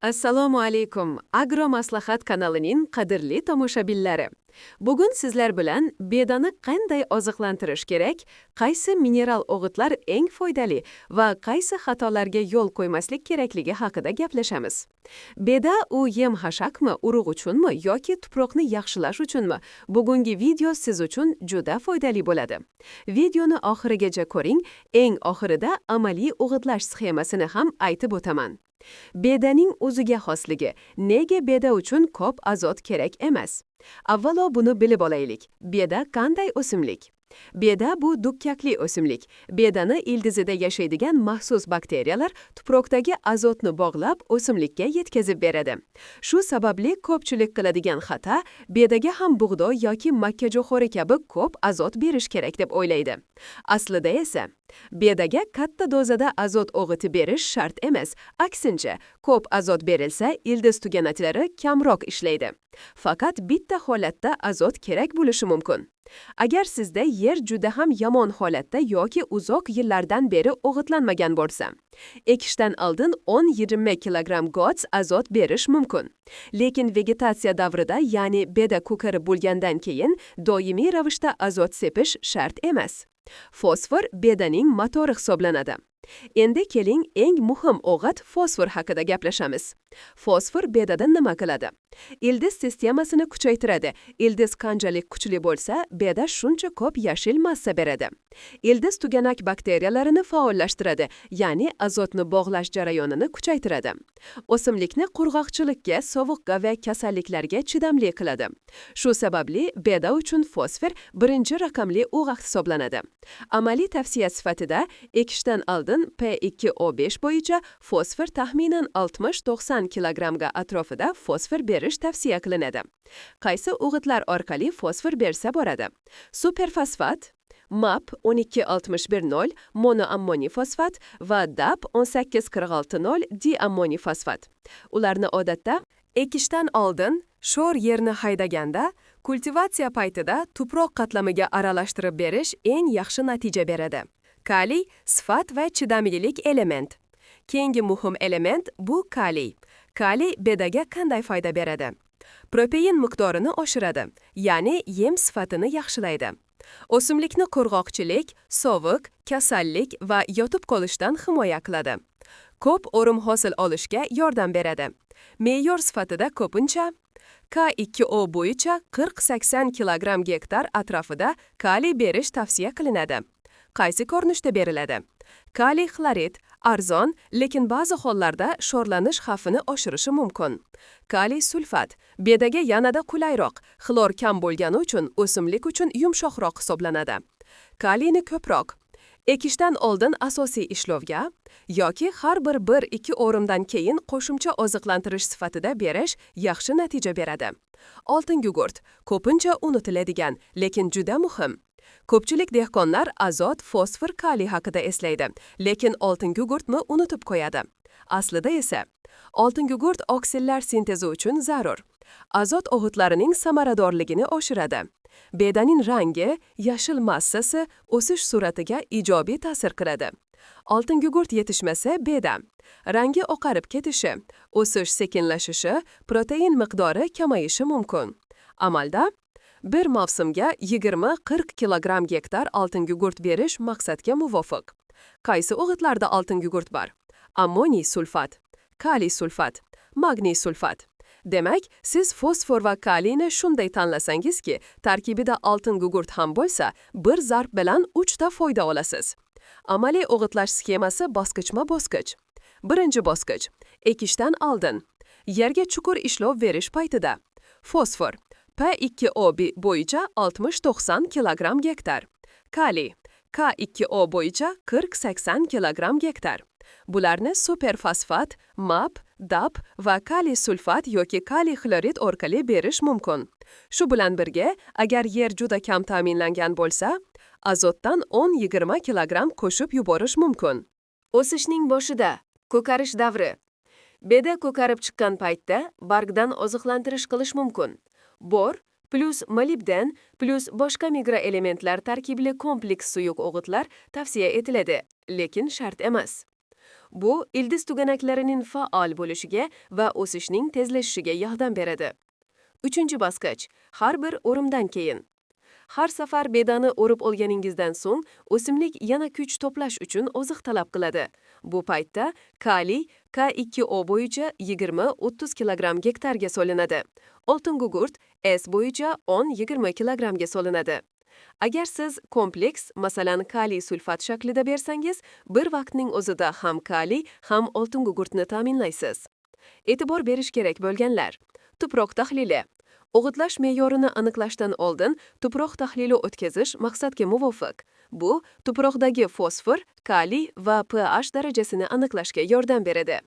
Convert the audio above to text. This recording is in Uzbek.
Assalomu alaykum. Agro maslahat kanalining qadrli tomoshabinlari. Bugun sizlar bilan bedani qanday oziqlantirish kerak, qaysi mineral o'g'itlar eng foydali va qaysi xatolarga yo'l qo'ymaslik kerakligi haqida gaplashamiz. Beda u yem-hashakmi, urug' uchunmi yoki tuproqni yaxshilash uchunmi? Bugungi video siz uchun juda foydali bo'ladi. Videoni oxirigacha ko'ring, eng oxirida amaliy o'g'itlash sxemasini ham aytib o'taman. Bedaning o'ziga xosligi. Nega beda uchun ko'p azot kerak emas? Avvalo buni bilib olaylik. Beda qanday o'simlik? Beda bu dukkakli o'simlik. Bedani ildizida yashaydigan maxsus bakteriyalar tuproqdagi azotni bog'lab o'simlikka yetkazib beradi. Shu sababli ko'pchilik qiladigan xato bedaga ham bug'doy yoki makkajo'xori kabi ko'p azot berish kerak deb o'ylaydi. Aslida esa bedaga katta dozada azot o'g'iti berish shart emas. Aksincha, ko'p azot berilsa, ildiz tuganaklari kamroq ishlaydi. Faqat bitta holatda azot kerak bo'lishi mumkin. Agar sizda yer juda ham yomon holatda yoki uzoq yillardan beri o'g'itlanmagan bo'lsa, ekishdan oldin 10-20 kilogramm GOTS azot berish mumkin. Lekin vegetatsiya davrida, ya'ni beda ko'karib bo'lgandan keyin doimiy ravishda azot sepish shart emas. Fosfor bedaning motori hisoblanadi. Endi keling eng muhim o'g'it fosfor haqida gaplashamiz. Fosfor bedada nima qiladi? Ildiz sistemasini kuchaytiradi. Ildiz qanchalik kuchli bo'lsa, beda shuncha ko'p yashil massa beradi. Ildiz tuganak bakteriyalarini faollashtiradi, ya'ni azotni bog'lash jarayonini kuchaytiradi. O'simlikni qurg'oqchilikka, sovuqqa va kasalliklarga chidamli qiladi. Shu sababli beda uchun fosfor birinchi raqamli o'g'it hisoblanadi. Amaliy tavsiya sifatida ekishdan oldin P2O5 bo'yicha fosfor taxminan 60-90 kilogrammga atrofida fosfor berish tavsiya qilinadi. Qaysi o'g'itlar orqali fosfor bersa bo'ladi? Superfosfat, MAP 1261-0 monoammoniy fosfat va DAP 1846-0 diammoniy fosfat. Ularni odatda ekishdan oldin sho'r yerni haydaganda, kultivatsiya paytida tuproq qatlamiga aralashtirib berish eng yaxshi natija beradi. Kaliy sifat va chidamlilik element. Keyingi muhim element bu kaliy. Kaliy bedaga qanday foyda beradi? Protein miqdorini oshiradi, ya'ni yem sifatini yaxshilaydi. O'simlikni qurg'oqchilik, sovuq, kasallik va yotib qolishdan himoya qiladi. Ko'p o'rim hosil olishga yordam beradi. Me'yor sifatida ko'pincha K2O bo'yicha 40-80 kilogramm gektar atrofida kaliy berish tavsiya qilinadi. Qaysi ko'rinishda beriladi? Kaliy xlorid arzon, lekin ba'zi hollarda sho'rlanish xavfini oshirishi mumkin. Kaliy sulfat bedaga yanada qulayroq, xlor kam bo'lgani uchun o'simlik uchun yumshoqroq hisoblanadi. Kaliyni ko'proq ekishdan oldin asosiy ishlovga yoki har bir 1-2 o'rimdan keyin qo'shimcha oziqlantirish sifatida berish yaxshi natija beradi. Oltin gugurt ko'pincha unutiladigan, lekin juda muhim. Ko'pchilik dehqonlar azot, fosfor, kaliy haqida eslaydi, lekin oltin gugurtni unutib qo'yadi. Aslida esa oltin gugurt oksillar sintezi uchun zarur. Azot o'g'itlarining samaradorligini oshiradi. Bedaning rangi, yashil massasi o'sish sur'atiga ijobiy ta'sir qiladi. Oltin gugurt yetishmasa beda rangi oqarib ketishi, o'sish sekinlashishi, protein miqdori kamayishi mumkin. Amalda bir mavsumga 20-40 kilogramm gektar oltin gugurt berish maqsadga muvofiq. Qaysi o'g'itlarda oltin gugurt bor? Ammoniy sulfat, kaliy sulfat, magniy sulfat. Demak, siz fosfor va kaliyni shunday tanlasangizki, tarkibida oltin gugurt ham bo'lsa, bir zarb bilan 3 ta foyda olasiz. Amaliy o'g'itlash sxemasi bosqichma-bosqich. Birinchi bosqich: ekishdan oldin. Yerga chuqur ishlov berish paytida. Fosfor P2O bo'yicha 60-90 kilogramm gektar. Kaliy K2O bo'yicha 40-80 kilogramm gektar. Bularni superfosfat, MAP, DAP va kaliy sulfat yoki kaliy xlorid orqali berish mumkin. Shu bilan birga, agar yer juda kam ta'minlangan bo'lsa, azotdan 10-20 kilogramm qo'shib yuborish mumkin. O'sishning boshida, ko'karish davri. Beda ko'karib chiqqan paytda bargdan oziqlantirish qilish mumkin. Bor plus molibden plus boshqa mikroelementlar tarkibli kompleks suyuq o'g'itlar tavsiya etiladi, lekin shart emas. Bu ildiz tuganaklarining faol bo'lishiga va o'sishning tezlashishiga yordam beradi. 3-bosqich. Har bir o'rimdan keyin. Har safar bedani o'rib olganingizdan so'ng o'simlik yana kuch to'plash uchun oziq talab qiladi. Bu paytda kaliy K2O bo'yicha 20-30 kg gektarga solinadi. Oltin gugurt S bo'yicha 10-20 kg ga solinadi. Agar siz kompleks, masalan kaliy sulfat shaklida bersangiz, bir vaqtning o'zida ham kaliy, ham oltin gugurtni ta'minlaysiz. E'tibor berish kerak bo'lganlar. Tuproq tahlili. O'g'itlash me'yorini aniqlashdan oldin tuproq tahlili o'tkazish maqsadga muvofiq. Bu tuproqdagi fosfor, kaliy va pH darajasini aniqlashga yordam beradi.